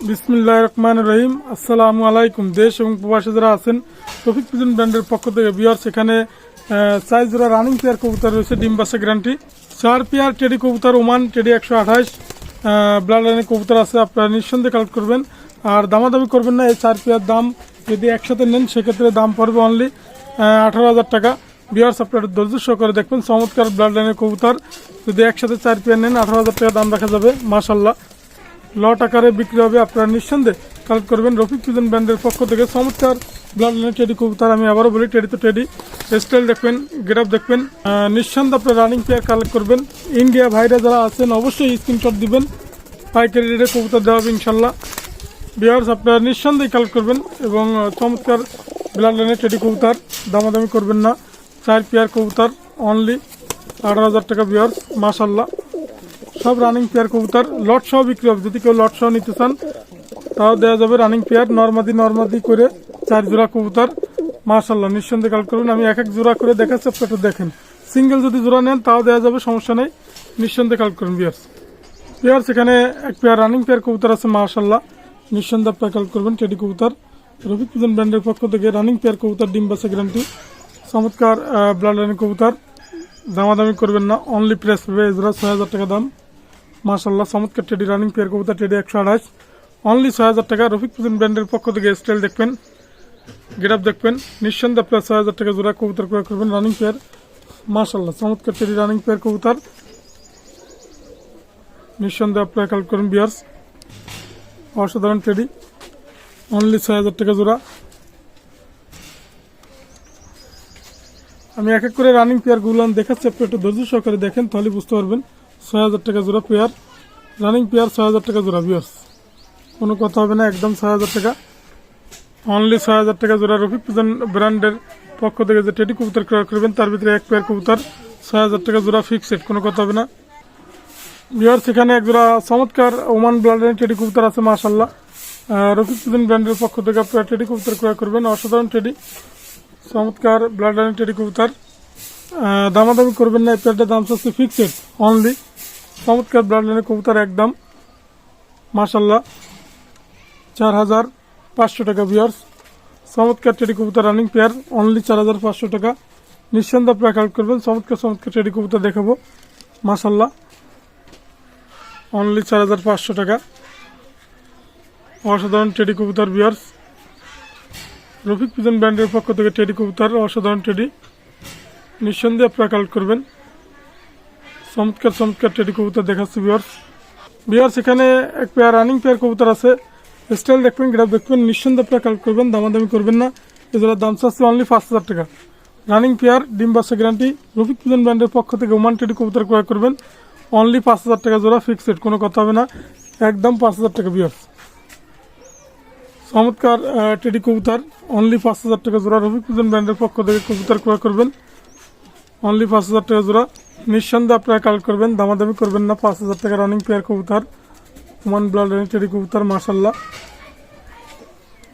বিসমিল্লাহির রহমানির রহিম। আসসালামু আলাইকুম। দেশ এবং প্রবাসী যারা আছেন, রফিক পিজন ব্র্যান্ডের পক্ষ থেকে ভিউয়ার্স, এখানে 4 জোড়া রানিং পেয়ার কবুতর রয়েছে, ডিম বাচ্চা গ্যারান্টি। 4 পেয়ার টেডি কবুতর, ওমান টেডি 128 ব্লাড লাইনের কবুতর আছে। আপনারা নিঃসন্দেহে কালেক্ট করবেন আর দামাদামি করবেন না। এই 4 পেয়ার দাম যদি একসাথে নেন সেক্ষেত্রে দাম পড়বে অনলি 18,000 টাকা। ভিউয়ার্স, আপনারা ধৈর্য সহকারে দেখবেন। চমৎকার ব্লাড লাইনের কবুতর যদি একসাথে 4 পেয়ার নেন 18,000 টাকা দাম রাখা যাবে। মাশাল্লাহ, লট আকারে বিক্রি হবে। আপনারা নিঃসন্দেহে কালেক্ট করবেন রফিক পিজন ব্র্যান্ডের পক্ষ থেকে। চমৎকার ব্লাড লাইনের টেডি কবুতর, আমি আবারও বলি টেডি তো টেডি। স্টাইল দেখবেন, গেট আপ দেখবেন। নিঃসন্দেহে আপনারা রানিং পেয়ার কালেক্ট করবেন। ইন্ডিয়া ভাইরা যারা আছেন অবশ্যই স্ক্রিনশট দিবেন, পাইকারি রেটে কবুতর দেওয়া হবে ইনশাল্লাহ। ভিউয়ার্স, আপনারা নিঃসন্দেহে কালেক্ট করবেন এবং চমৎকার ব্লাড লাইনের টেডি কবুতর, দামাদামি করবেন না। 4 পেয়ার কবুতর অনলি 18,000 টাকা। ভিউয়ার্স, মাশাল্লাহ, সব রানিং পেয়ার কবুতর লট সহ বিক্রি হবে। যদি কেউ লট সহ নিতে চান তাও দেওয়া যাবে। রানিং পেয়ার নর্মাদি করে 4 জোড়া কবুতর। মাশাল্লাহ, নিঃসন্দেহে কালেক্ট করবেন। আমি এক এক জোড়া করে দেখাচ্ছি, আপনারা দেখেন। সিঙ্গেল যদি জোড়া নেন তাও দেওয়া যাবে, সমস্যা নেই। নিঃসন্দেহে কালেক্ট করুন। ভিউয়ার্স, এখানে এক পেয়ার রানিং পেয়ার কবুতর আছে। মাশাল্লাহ, নিঃসন্দেহে আপনারা কালেক্ট করবেন। টেডি কবুতর, রফিক পিজন ব্র্যান্ডের পক্ষ থেকে রানিং পেয়ার কবুতর, ডিম বাচ্চা গ্যারান্টি। চমৎকার ব্লাড লাইনের কবুতর, দামাদামি করবেন না। অনলি প্রেস পাবে এই জোড়া 6,000 টাকা দাম। মাশাল্লাহ, চমৎকার টেডি রানিং পেয়ার কবুতর, টেডি 128 অনলি 6,000 টাকা। রফিক পিজন ব্র্যান্ডের পক্ষ থেকে স্টাইল দেখবেন, গেট আপ দেখবেন। নিঃসন্দেহে আপনারা 6,000 টাকা জোড়া কবুতর ক্রয় করবেন রানিং পেয়ার। মাশাল্লাহ, চমৎকার টেডি রানিং পেয়ার কবুতর, নিঃসন্দেহে আপনারা কালেক্ট করুন। ভিউয়ার্স, অসাধারণ টেডি, অনলি 6,000 টাকা জোড়া। আমি এক এক করে রানিং পেয়ার গুলো দেখাচ্ছি, আপনি একটু ধৈর্য সহকারে দেখেন, তাহলে বুঝতে পারবেন। 6,000 টাকা জোড়া পেয়ার, রানিং পেয়ার 6,000 টাকা জোড়া। ভিউয়ার্স, কোনো কথা হবে না, একদম 6,000 টাকা, অনলি 6,000 টাকা জোড়া। রফিক পিজন ব্র্যান্ডের পক্ষ থেকে যে টেডি কবুতর ক্রয় করবেন তার ভিতরে এক পেয়ার কবুতর 6,000 টাকা জোড়া ফিক্সড, কোনো কথা হবে না। ভিউয়ার্স, এখানে এক জোড়া চমৎকার ওমান ব্লাডের টেডি কবুতর আছে। মাশাল্লাহ, রফিক পিজন ব্র্যান্ডের পক্ষ থেকে আপনারা টেডি কবুতর ক্রয় করবেন। অসাধারণ টেডি, চমৎকার ব্লাড লাইনের টেডি কবুতর, দামাদামি করবেন না। এই পেয়ারটার দাম হচ্ছে ফিক্সড অনলি। চমৎকার ব্লাড লাইনের কবুতর, একদম মাশাল্লাহ 4,500 টাকা। ভিউয়ার্স, চমৎকার টেডি কবুতর রানিং পেয়ার অনলি 4,500 টাকা। নিঃসন্দেহে আপনারা কালেক্ট করবেন। চমৎকার টেডি কবুতর দেখাবো। মাশাল্লাহ, অনলি 4,500 টাকা। অসাধারণ টেডি কবুতর। ভিউয়ার্স, রফিক পিজন ব্র্যান্ডের পক্ষ থেকে টেডি কবুতর, অসাধারণ টেডি, নিঃসন্দেহে আপনারা কালেক্ট করবেন। চমৎকার টেডি কবুতর দেখাচ্ছি। ভিউয়ার্স, এখানে এক পেয়ার রানিং পেয়ার কবুতর আছে। স্টাইল দেখবেন, গ্রাফ দেখবেন, নিঃসন্দেহে আপনারা কালেক্ট করবেন। দামাদামি করবেন না। এগুলোর দাম চাচ্ছে অনলি 5,000 টাকা। রানিং পেয়ার, ডিম বাচ্চা গ্যারান্টি। রফিক পিজন ব্র্যান্ডের পক্ষ থেকে ওমান টেডি কবুতর ক্রয় করবেন অনলি 5,000 টাকা জোড়া ফিক্সড, কোনো কথা হবে না, একদম 5,000 টাকা। ভিউয়ার্স, চমৎকার টেডি কবুতর অনলি 5,000 টাকা জোড়া। রফিক পিজন ব্র্যান্ডের পক্ষ থেকে কবুতর ক্রয় করবেন অনলি 5,000 টাকা জোড়া। নিঃসন্দেহে আপনারা কালেক্ট করবেন, দামাদামি করবেন না। 5,000 টাকা রানিং পেয়ার কবুতর, ওমান ব্লাড টেডি কবুতর। মাশাল্লাহ,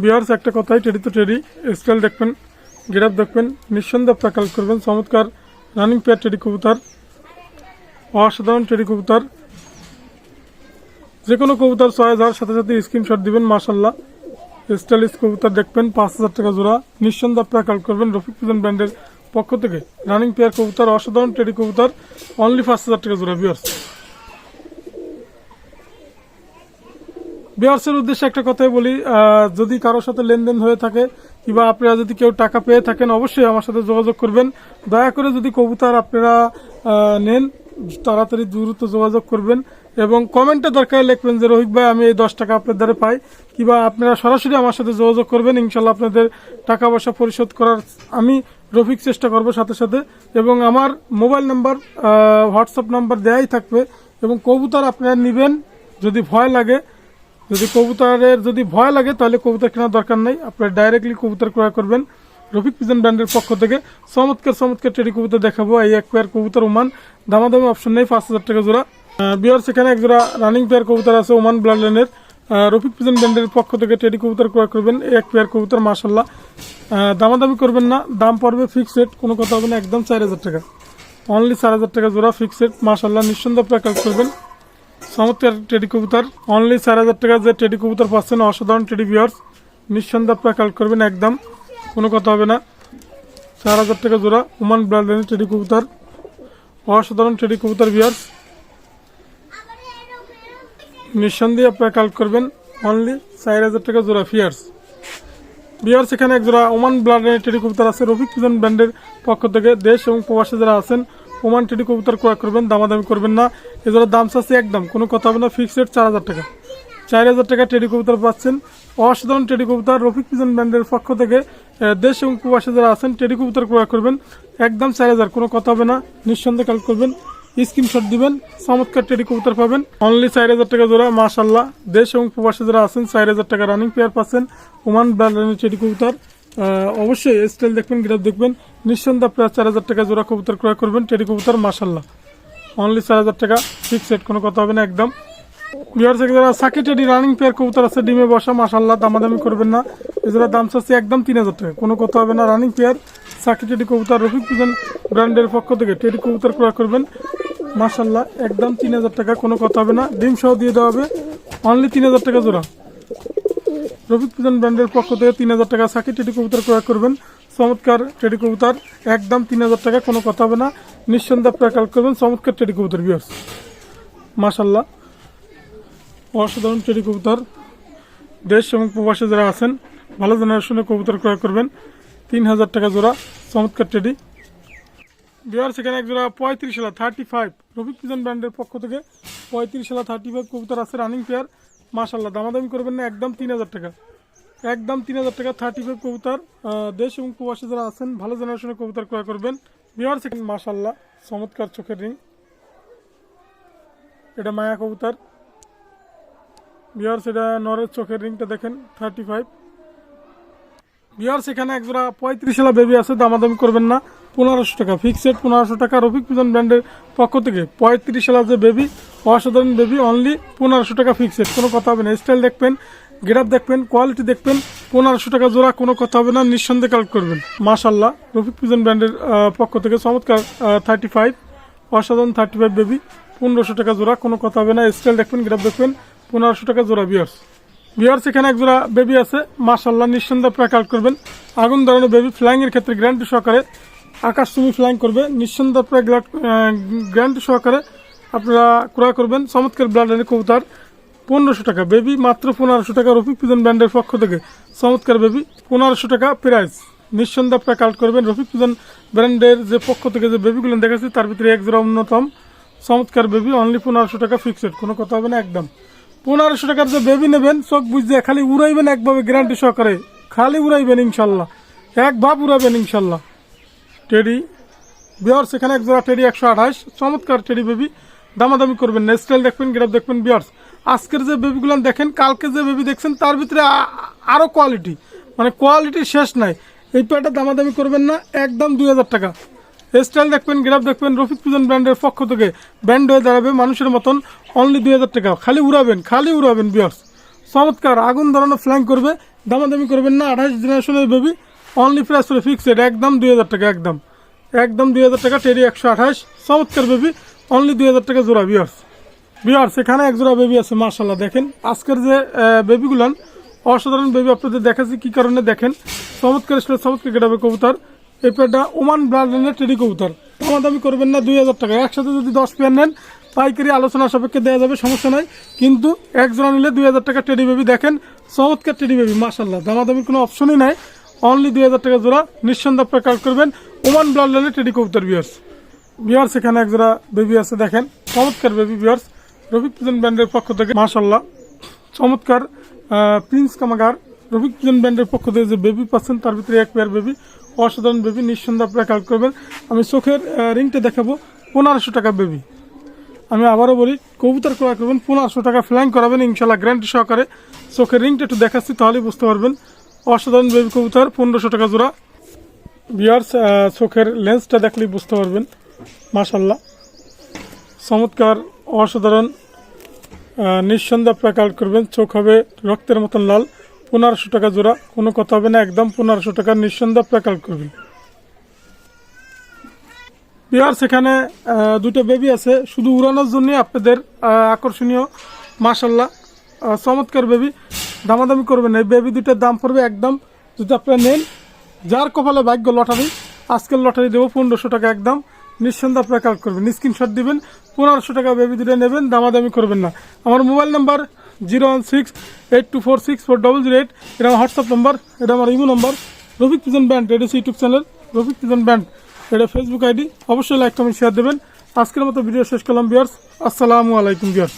ভিউয়ার্স, একটা কথাই, টেডি তো টেডি। স্টাইল দেখবেন, গেট আপ দেখবেন, নিঃসন্দেহে আপনারা কালেক্ট করবেন। চমৎকার রানিং পেয়ার টেডি কবুতর, অসাধারণ টেডি কবুতর। যে কোনো কবুতর 6,000 সাথে স্ক্রিনশট দিবেন। মাশাল্লাহ, স্টাইলিশ কবুতর দেখবেন, 5,000 টাকা জোড়া। নিঃসন্দেহে আপনারা কালেক্ট করবেন রফিক পিজন ব্র্যান্ডের পক্ষ থেকে রানিং পেয়ার কবুতর, অসাধারণ টেডি কবুতর, অনলি 5,000 টাকা জোড়া। ভিউয়ার্সের উদ্দেশ্যে একটা কথাই বলি, যদি কারোর সাথে লেনদেন হয়ে থাকে কিংবা আপনারা যদি কেউ টাকা পেয়ে থাকেন অবশ্যই আমার সাথে যোগাযোগ করবেন। দয়া করে যদি কবুতর আপনারা নেন তাড়াতাড়ি দ্রুত যোগাযোগ করবেন এবং কমেন্টে দরকার লিখবেন যে রোহিত ভাই আমি এই 10 টাকা আপনার দ্বারা পাই, কিংবা আপনারা সরাসরি আমার সাথে যোগাযোগ করবেন। ইনশাল্লাহ আপনাদের টাকা পয়সা পরিশোধ করার আমি রফিক চেষ্টা করব সাথে। এবং আমার মোবাইল নাম্বার, হোয়াটসঅ্যাপ নাম্বার দেয়াই থাকবে। এবং কবুতর আপনারা নেবেন, যদি ভয় লাগে তাহলে কবুতর কেনার দরকার নেই, আপনারা ডাইরেক্টলি কবুতর ক্রয় করবেন রফিক পিজন ব্র্যান্ডের পক্ষ থেকে। চমৎকার টেডি কবুতর দেখাবো। এই এক পেয়ার কবুতর ওমান, দামাদামি অপশন নেই, 5,000 টাকা জোড়া। ভিউয়ার্স, এখানে এক জোড়া রানিং পেয়ার কবুতর আছে ওমান ব্লাড লাইনের। রফিক পিজন ব্র্যান্ডের পক্ষ থেকে টেডি কবুতর ক্রয় করবেন এই এক পেয়ার কবুতর। মাশাল্লাহ, দামাদামি করবেন না, দাম পড়বে ফিক্সড, কোনো কথা হবে না, একদম 4,000 টাকা, অনলি 4,000 টাকা জোড়া ফিক্সড। মাশাল্লাহ, নিঃসন্দেহে আপনারা কালেক্ট করবেন। চমৎকার টেডি কবুতর, অনলি 4000 টাকা যে টেডি কবুতর পাচ্ছেন, অসাধারণ টেডি ভিউয়ার্স। নিঃসন্দেহে আপনারা কালেক্ট করবেন, একদম কোনো কথা হবে না। 4000 টাকা জোড়া ওমান ব্লাডলাইনের টেডি কবুতর, অসাধারণ টেডি কবুতর ভিউয়ার্স। নিঃসন্দেহে আপনারা কালেক্ট করবেন, অনলি 4000 টাকা জোড়া ভিউয়ার্স। ভিউয়ার্স এখানে এক জোড়া ওমান ব্লাডলাইনের টেডি কবুতর আছে রফিক পিজন ব্র্যান্ডের পক্ষ থেকে। দেশ এবং প্রবাসী যারা আছেন ওমান টেডি কবুতর ক্রয় করবেন, দামাদামি করবেন না। এজোড়া দাম চাচ্ছে একদম, কোনো কথা হবে না, ফিক্সড 4000 টাকা। 4000 টাকা টেডি কবুতর পাচ্ছেন, অসাধারণ টেডি কবুতর রফিক পিজন ব্র্যান্ডের পক্ষ থেকে। দেশ এবং প্রবাসী যারা আছেন টেডি কবুতর ক্রয় করবেন, একদম 4000, কোনো কথা হবে না। নিঃসন্দেহে কালেক্ট করবেন, স্ক্রিনশট দিবেন, চমৎকার টেডি কবুতর পাবেন, অনলি 4000 টাকা জোড়া। মাশাআল্লাহ, দেশ এবং প্রবাসী যারা আছেন 4000 টাকা রানিং পেয়ার পাচ্ছেন ওমান ব্র্যান্ডের টেডি কবুতর। অবশ্যই স্টাইল দেখবেন, গ্রাফ দেখবেন। নিঃসন্দেহে আপনারা 4000 টাকা জোড়া কবুতর ক্রয় করবেন, টেডি কবুতর। মাশাআল্লাহ, অনলি 4000 টাকা ফিক্সড, কোনো কথা হবে না একদম। ভিউয়ার্স যারা সাকি টেডি রানিং পেয়ার কবুতর আছে ডিমে বসা, মাশাআল্লাহ, দামাদামি করবেন না। এজোড়া দাম চাচ্ছে একদম 3000 টাকা, কোনো কথা হবে না। রানিং পেয়ার সাকি টেডি কবুতর রফিক পিজন ব্র্যান্ডের পক্ষ থেকে টেডি কবুতর ক্রয় করবেন, মাশাআল্লাহ, একদম 3000 টাকা, কোনো কথা হবে না। ডিম সহ দিয়ে দেওয়া হবে, অনলি 3000 টাকা জোড়া। রফিক পিজন ব্র্যান্ডের পক্ষ থেকে 3000 টাকা সাকি টেডি কবুতর ক্রয় করবেন, চমৎকার টেডি কবুতর, একদম 3000 টাকা, কোনো কথা হবে না। নিঃসন্দেহে আপনারা কালেক্ট করবেন, চমৎকার টেডি কবুতর ভিউয়ার্স। মাশাআল্লাহ, অসাধারণ টেডি কবুতর। দেশ এবং প্রবাসী যারা আছেন ভালো জেনারেশনের কবুতর ক্রয় করবেন, 3000 টাকা জোড়া, চমৎকার টেডি ভিউয়ার্স। এখানে এক জোড়া 35 35 রফিক পিজন ব্র্যান্ডের পক্ষ থেকে 35 35 কবুতর আছে রানিং পেয়ার, মাশাআল্লাহ, দামাদামি করবেন না, একদম 3000 টাকা, একদম 3000 টাকা 35 কবুতর। দেশ এবং প্রবাসী যারা আছেন ভালো জেনারেশনের কবুতর ক্রয় করবেন ভিউয়ার্স। এখানে মাশাআল্লাহ, চমৎকার চোখের রিং, এটা মায়া কবুতর ভিউয়ার্স। এটা নরের চোখের রিংটা দেখেন, 35 ভিউয়ার্স। এখানে এক জোড়া 35 বেবি আছে, দামাদামি করবেন না, 1500 টাকা ফিক্সড, 1500 টাকা রফিক পিজন ব্র্যান্ডের পক্ষ থেকে 35 যে বেবি, অসাধারণ বেবি, অনলি 1500 টাকা ফিক্সড, কোনো কথা হবে না। স্টাইল দেখবেন, গেটআপ দেখবেন, কোয়ালিটি দেখবেন, 1500 টাকা জোড়া, কোনো কথা হবে না। নিঃসন্দেহে কালেক্ট করবেন, মাশাআল্লাহ, রফিক পিজন ব্র্যান্ডের পক্ষ থেকে চমৎকার 35 অসাধারণ 35 বেবি, 1500 টাকা জোড়া, কোনো কথা হবে না। স্টাইল দেখবেন, গেটআপ দেখবেন, 1500 টাকা জোড়া ভিউয়ার্স। ভিউয়ার্স এখানে এক জোড়া বেবি আছে, মাশাআল্লাহ, নিঃসন্দেহে আপনারা কালেক্ট করবেন। আগুন ধরনের বেবি, ফ্লাইং এর ক্ষেত্রে গ্যারান্টি সহকারে, আকাশ তুমি ফ্লাইং করবে, নিঃসন্দেহে আপনারা গ্যারান্টি সহকারে আপনারা ক্রয় করবেন। চমৎকার ব্লাডলাইনের কবুতর, 1500 টাকা বেবি, মাত্র 1500 টাকা রফিক পিজন ব্র্যান্ডের পক্ষ থেকে চমৎকার বেবি, 1500 টাকা প্রাইস। নিঃসন্দেহে আপনারা কালেক্ট করবেন। রফিক পিজন ব্র্যান্ডের যে পক্ষ থেকে যে বেবিগুলো দেখাচ্ছি তার ভিতরে এক জোড়া অন্যতম চমৎকার বেবি, অনলি 1500 টাকা ফিক্সড, কোনো কথা হবে না একদম। 1500 টাকার যে বেবি নেবেন, চোখ বুঝতে খালি উড়াইবেন, একভাবে গ্যারান্টি সহকারে খালি উড়াইবেন ইনশাল্লাহ, এক ভাব উড়াবেন ইনশাল্লাহ। টেডি ভিউয়ার্স এখানে এক জোড়া টেডি 128, চমৎকার টেডি বেবি, দামাদামি করবেন না। স্টাইল দেখবেন, গেটআপ দেখবেন ভিউয়ার্স। আজকের যে বেবিগুলো দেখেন, কালকে যে বেবি দেখছেন তার ভিতরে আরো কোয়ালিটি, মানে কোয়ালিটির শেষ নাই। এই পেয়ারটা দামাদামি করবেন না, একদম 2000 টাকা। স্টাইল দেখবেন, গ্রাফ দেখবেন, রফিক পিজন ব্র্যান্ডের পক্ষ থেকে ব্র্যান্ড হয়ে দাঁড়াবে মানুষের মতন, অনলি 2000 টাকা, খালি উড়াবেন ভিউয়ার্স। চমৎকার আগুন ধরানো ফ্ল্যাং করবে, দামাদামি করবেন না। 28 জেনারেশনের বেবি, অনলি প্রাইস করে ফিক্সড, একদম 2000 টাকা, একদম 2000 টাকা টেডি 128, চমৎকার বেবি, অনলি 2000 টাকা জোড়া ভিউয়ার্স। এখানে এক জোড়া বেবি আছে, মাশাআল্লাহ, দেখেন আজকের যে বেবিগুলান অসাধারণ বেবি আপনাদের দেখাচ্ছি কি কারণে, দেখেন চমৎকার স্টাইল, চমৎকার গেটাবে কবুতর। এই পেয়ারটা ওমান ব্লাডলাইনের টেডি কবুতর, দামাদামি করবেন না, 2000 টাকা। একসাথে যদি 10 পেয়ার নেন পাইকারি আলোচনা সাপেক্ষে দেওয়া যাবে, সমস্যা নাই, কিন্তু এক জোড়া নিলে 2000 টাকা টেডি বেবি। দেখেন চমৎকার টেডি বেবি, মাশাআল্লাহ, দামাদামির কোনো অপশনই নাই, অনলি 2000 টাকা জোড়া। নিঃসন্দেহে আপনারা কালেক্ট করবেন ওমান ব্লাডলাইনের টেডি কবুতর ভিউয়ার্স। এখানে এক জোড়া বেবি আছে, দেখেন চমৎকার বেবি ভিউয়ার্স, রফিক পিজন ব্র্যান্ডের পক্ষ থেকে, মাশাআল্লাহ, চমৎকার প্রিন্স কামাগার। রফিক পিজন ব্র্যান্ডের পক্ষ থেকে যে বেবি পাচ্ছেন তার ভিতরে এক পেয়ার বেবি, অসাধারণ বেবি, নিঃসন্দেহে আপনারা কালেক্ট করবেন। আমি চোখের রিংটা দেখাবো, 1500 টাকা বেবি। আমি আবারও বলি, কবুতর ক্রয় করবেন 1500 টাকা, ফ্লাইং করাবেন ইনশাল্লাহ গ্যারান্টি সহকারে। চোখের রিংটা একটু দেখাচ্ছি, তাহলেই বুঝতে পারবেন। অসাধারণ বেবি কবুতর, 1500 টাকা জোড়া ভিউয়ার্স। চোখের লেন্সটা দেখলেই বুঝতে পারবেন, মাশাআল্লাহ, চমৎকার অসাধারণ। নিঃসন্দেহে আপনারা কালেক্ট করবেন, চোখ হবে রক্তের মতন লাল, 1500 টাকা জোড়া, কোনো কথা হবে না, একদম 1500 টাকা। নিঃসন্দেহে আপনারা কালেক্ট করবেন। বিয়ার্স এখানে দুটো বেবি আছে শুধু উড়ানোর জন্য আপনাদের আকর্ষণীয় মাশাল্লাহ চমৎকার বেবি, দামাদামি করবেন। এই বেবি দুটোর দাম পড়বে একদম, যদি আপনারা নেন যার কপালে ভাগ্য লটারি, আজকের লটারি দেবো 1500 টাকা একদম, নিঃসন্দেহে আপনারা কালেক্ট করবেন, স্ক্রিনশট দিবেন, 1500 টাকা বেবি দুটো নেবেন, দামাদামি করবেন না। আমার মোবাইল নাম্বার 01682464008, এটা আমার হোয়াটসঅ্যাপ নাম্বার, এটা আমার imo number. Rafiq pigeon band, এটা হচ্ছে YouTube channel Rafiq pigeon band, এটা ফেসবুক আইডি, অবশ্যই লাইক কমেন্ট শেয়ার দেবেন। আজকের মতো ভিডিও শেষ করলাম ভিউয়ার্স, আসসালামু আলাইকুম ভিউয়ার্স।